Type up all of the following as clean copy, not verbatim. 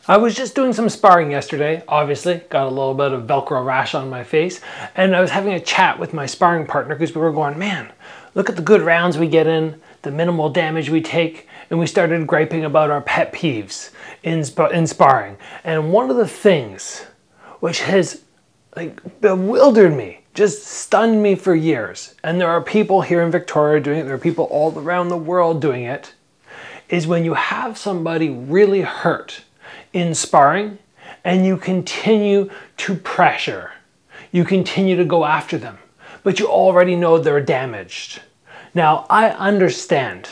I was just doing some sparring yesterday, obviously, got a little bit of Velcro rash on my face, and I was having a chat with my sparring partner because we were going, man, look at the good rounds we get in, the minimal damage we take, and we started griping about our pet peeves in sparring. And one of the things which has bewildered me, just stunned me for years, and there are people here in Victoria doing it, there are people all around the world doing it, is when you have somebody really hurt in sparring and you continue to pressure, you continue to go after them, but you already know they're damaged. Now, I understand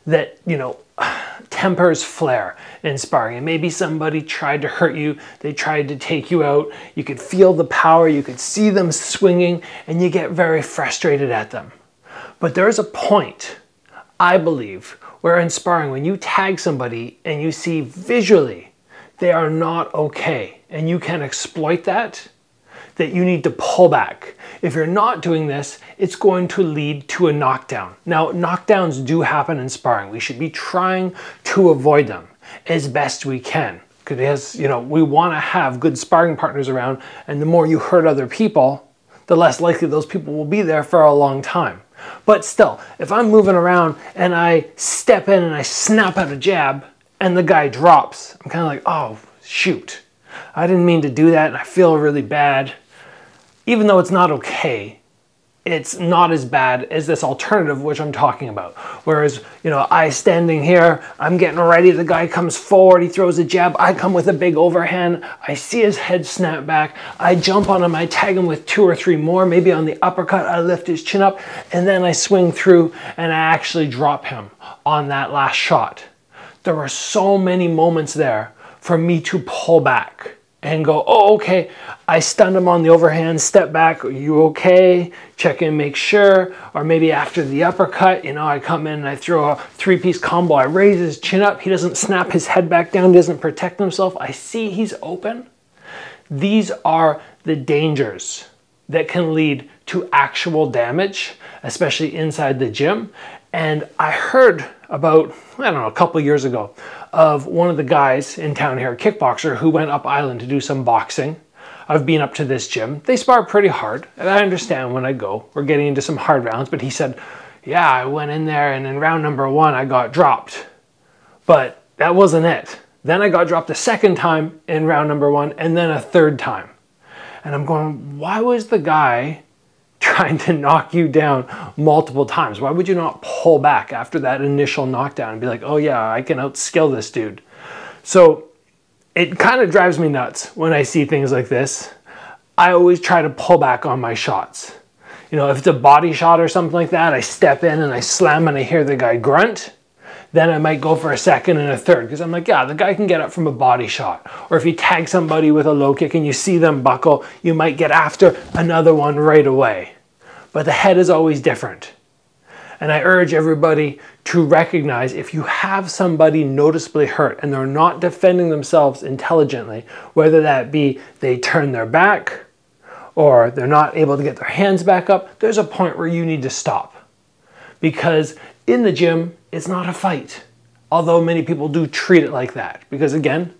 that, tempers flare in sparring, and maybe somebody tried to hurt you, they tried to take you out, you could feel the power, you could see them swinging, and you get very frustrated at them. But there is a point, I believe, where in sparring, when you tag somebody and you see visually they are not okay, and you can exploit that you need to pull back. If you're not doing this, it's going to lead to a knockdown. Now, knockdowns do happen in sparring. We should be trying to avoid them as best we can, because we want to have good sparring partners around, and the more you hurt other people, the less likely those people will be there for a long time. But still, if I'm moving around and I step in and I snap out a jab and the guy drops, I'm kind of like, oh, shoot. I didn't mean to do that and I feel really bad. Even though it's not okay, it's not as bad as this alternative which I'm talking about. Whereas, I standing here, I'm getting ready, the guy comes forward, he throws a jab, I come with a big overhand, I see his head snap back, I jump on him, I tag him with 2 or 3 more, maybe on the uppercut, I lift his chin up, and then I swing through and I actually drop him on that last shot. There were so many moments there for me to pull back and go, oh, okay, I stunned him on the overhand, step back, are you okay? Check in, make sure. Or maybe after the uppercut, I come in and I throw a 3-piece combo, I raise his chin up, he doesn't snap his head back down, doesn't protect himself, I see he's open. These are the dangers that can lead to actual damage, especially inside the gym. And I heard about, a couple years ago, of one of the guys in town here, a kickboxer, who went up island to do some boxing. I've been up to this gym. They spar pretty hard, and I understand when I go, we're getting into some hard rounds, but he said, yeah, I went in there and in round number 1, I got dropped. But that wasn't it. Then I got dropped a second time in round number 1, and then a third time. And I'm going, why was the guy trying to knock you down multiple times? Why would you not pull back after that initial knockdown and be like, oh yeah, I can outskill this dude? So it kind of drives me nuts when I see things like this. I always try to pull back on my shots. If it's a body shot or something like that, I step in and I slam and I hear the guy grunt. Then I might go for a second and a third, because I'm like, yeah, the guy can get up from a body shot. Or if you tag somebody with a low kick and you see them buckle, you might get after another one right away. But the head is always different. And I urge everybody to recognize, if you have somebody noticeably hurt and they're not defending themselves intelligently, whether that be they turn their back or they're not able to get their hands back up, there's a point where you need to stop. Because in the gym, it's not a fight. Although many people do treat it like that. Because again,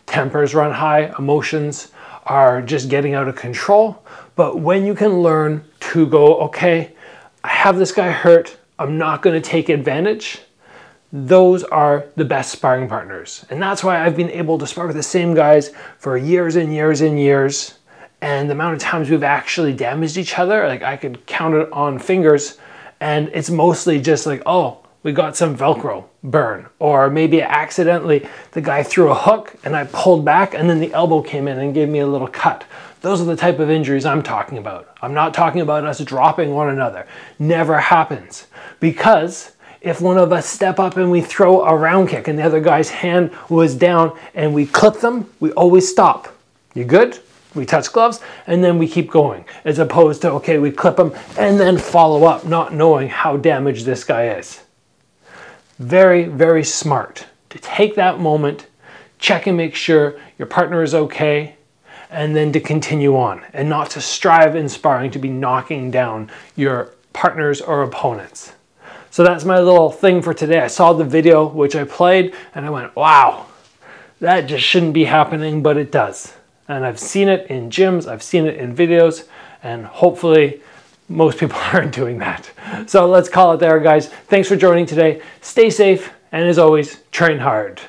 tempers run high, emotions are just getting out of control. But when you can learn to go, okay, I have this guy hurt, I'm not going to take advantage, those are the best sparring partners. And that's why I've been able to spar with the same guys for years and years and years. And the amount of times we've actually damaged each other, I could count it on fingers. And it's mostly just like, oh, we got some Velcro burn. Or maybe accidentally the guy threw a hook and I pulled back and then the elbow came in and gave me a little cut. Those are the type of injuries I'm talking about. I'm not talking about us dropping one another. Never happens. Because if one of us step up and we throw a round kick and the other guy's hand was down and we clip them, we always stop. You good? We touch gloves and then we keep going, as opposed to, okay, we clip them and then follow up, not knowing how damaged this guy is. Very, very smart to take that moment, check and make sure your partner is okay, and then to continue on, and not to strive in sparring to be knocking down your partners or opponents. So that's my little thing for today. I saw the video which I played and I went, wow, That just shouldn't be happening, but it does. And I've seen it in gyms, I've seen it in videos, and hopefully most people aren't doing that. So let's call it there, guys. Thanks for joining today. Stay safe, and as always, train hard.